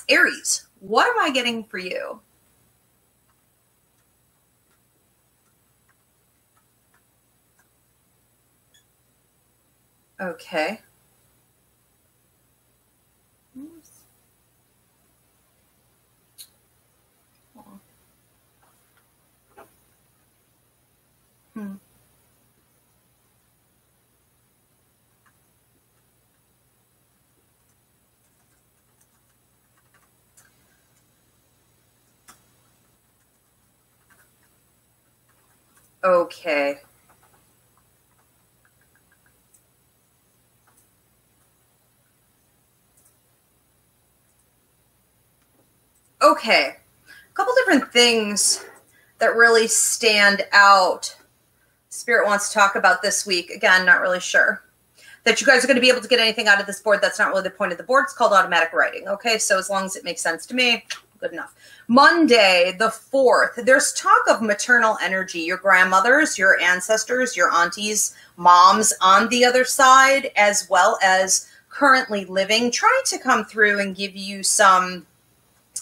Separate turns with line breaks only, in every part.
Aries, what am I getting for you? Okay. Okay. Okay. A couple different things that really stand out. Spirit wants to talk about this week. Again, not really sure that you guys are going to be able to get anything out of this board. That's not really the point of the board. It's called automatic writing. Okay, so as long as it makes sense to me, good enough. Monday, the 4th, there's talk of maternal energy. Your grandmothers, your ancestors, your aunties, moms on the other side, as well as currently living, trying to come through and give you some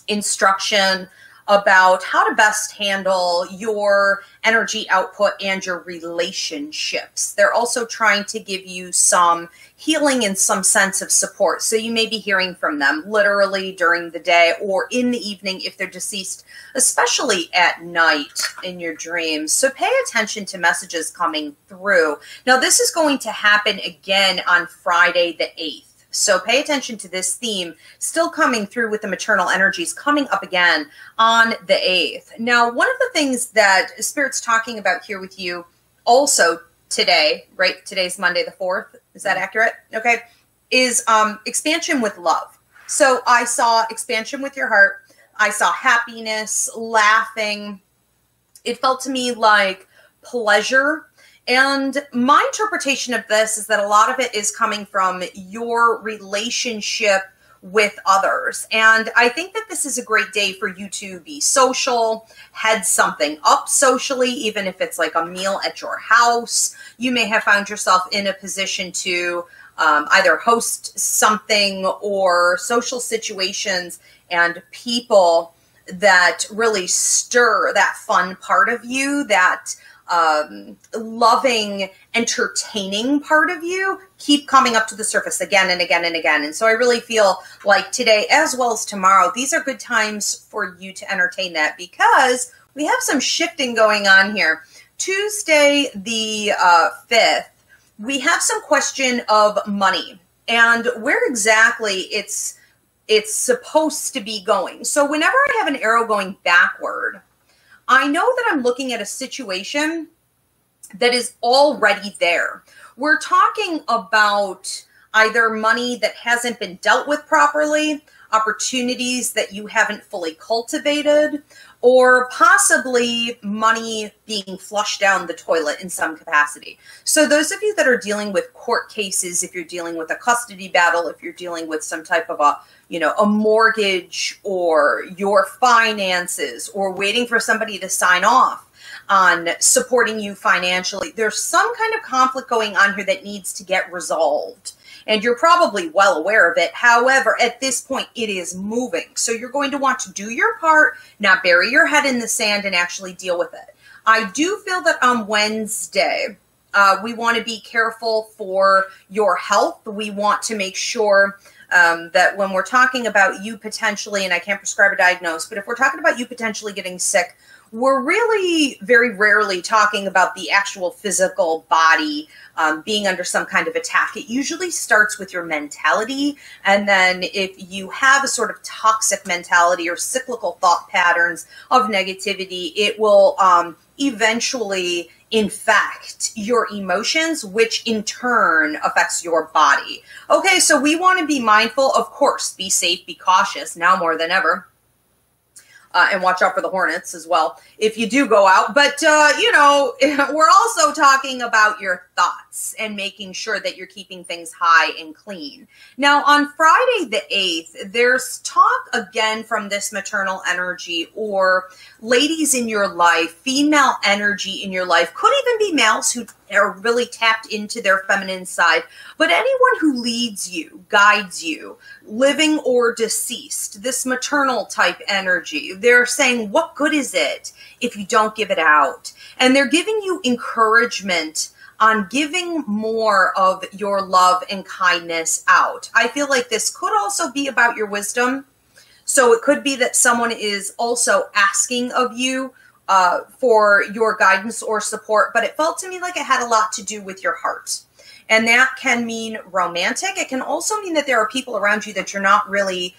instruction about how to best handle your energy output and your relationships. They're also trying to give you some healing and some sense of support. So you may be hearing from them literally during the day or in the evening if they're deceased, especially at night in your dreams. So pay attention to messages coming through. Now, this is going to happen again on Friday the 8th. So pay attention to this theme still coming through with the maternal energies coming up again on the 8th. Now, one of the things that Spirit's talking about here with you also today, right? Today's Monday the 4th. Is that accurate? Okay. Is expansion with love. So I saw expansion with your heart. I saw happiness, laughing. It felt to me like pleasure. And my interpretation of this is that a lot of it is coming from your relationship with others. And I think that this is a great day for you to be social, head something up socially, even if it's like a meal at your house. You may have found yourself in a position to either host something or social situations and people that really stir that fun part of you, that loving, entertaining part of you keep coming up to the surface again and again and again. And so I really feel like today, as well as tomorrow, these are good times for you to entertain that because we have some shifting going on here. Tuesday, the 5th, we have some question of money and where exactly it's supposed to be going. So whenever I have an arrow going backward, I know that I'm looking at a situation that is already there. We're talking about either money that hasn't been dealt with properly, opportunities that you haven't fully cultivated, or possibly money being flushed down the toilet in some capacity. So those of you that are dealing with court cases, if you're dealing with a custody battle, if you're dealing with some type of a mortgage or your finances or waiting for somebody to sign off on supporting you financially, there's some kind of conflict going on here that needs to get resolved. And you're probably well aware of it. However, at this point, it is moving. So you're going to want to do your part, not bury your head in the sand and actually deal with it. I do feel that on Wednesday, we want to be careful for your health. We want to make sure that when we're talking about you potentially, and I can't prescribe a diagnosis, but if we're talking about you potentially getting sick, we're really very rarely talking about the actual physical body being under some kind of attack. It usually starts with your mentality. And then if you have a sort of toxic mentality or cyclical thought patterns of negativity, it will eventually infect your emotions, which in turn affects your body. Okay, so we want to be mindful, of course, be safe, be cautious now more than ever. And watch out for the hornets as well if you do go out. But, we're also talking about your thoughts and making sure that you're keeping things high and clean. Now, on Friday the 8th, there's talk again from this maternal energy or ladies in your life, female energy in your life, could even be males who are really tapped into their feminine side. But anyone who leads you, guides you, living or deceased, this maternal type energy, they're saying, what good is it if you don't give it out? And they're giving you encouragement on giving more of your love and kindness out. I feel like this could also be about your wisdom. So it could be that someone is also asking of you for your guidance or support, but it felt to me like it had a lot to do with your heart. And that can mean romantic. It can also mean that there are people around you that you're not really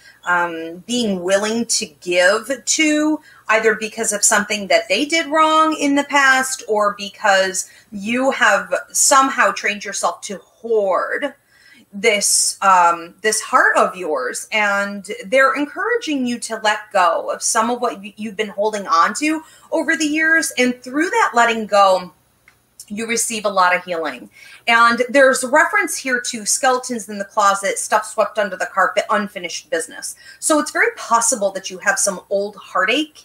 being willing to give to, either because of something that they did wrong in the past or because you have somehow trained yourself to hoard this heart of yours, and they're encouraging you to let go of some of what you've been holding on to over the years. And through that letting go, you receive a lot of healing. And there's reference here to skeletons in the closet, stuff swept under the carpet, unfinished business. So it's very possible that you have some old heartache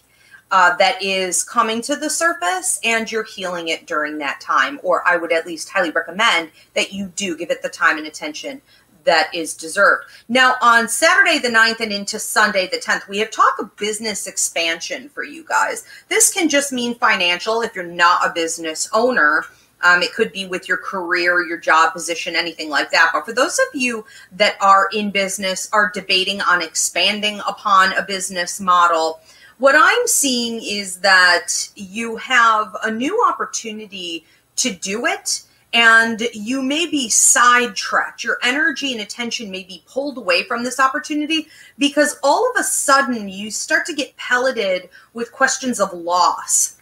that is coming to the surface, and you're healing it during that time. Or I would at least highly recommend that you do give it the time and attention that is deserved. Now, on Saturday the 9th and into Sunday the 10th, we have talk of business expansion for you guys. This can just mean financial if you're not a business owner. It could be with your career, your job position, anything like that. But for those of you that are in business, are debating on expanding upon a business model, what I'm seeing is that you have a new opportunity to do it, and you may be sidetracked. Your energy and attention may be pulled away from this opportunity because all of a sudden you start to get pelleted with questions of loss.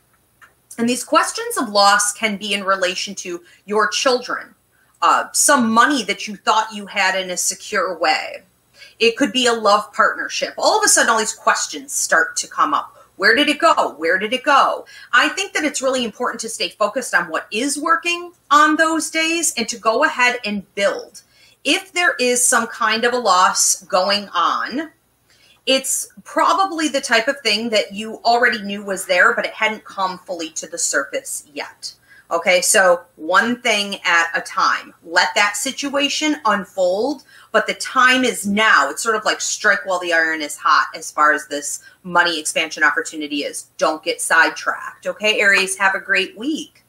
And these questions of loss can be in relation to your children, some money that you thought you had in a secure way. It could be a love partnership. All of a sudden, all these questions start to come up. Where did it go? Where did it go? I think that it's really important to stay focused on what is working on those days and to go ahead and build. If there is some kind of a loss going on, it's probably the type of thing that you already knew was there, but it hadn't come fully to the surface yet. Okay, so one thing at a time. Let that situation unfold, but the time is now. It's sort of like strike while the iron is hot as far as this money expansion opportunity is. Don't get sidetracked. Okay, Aries, have a great week.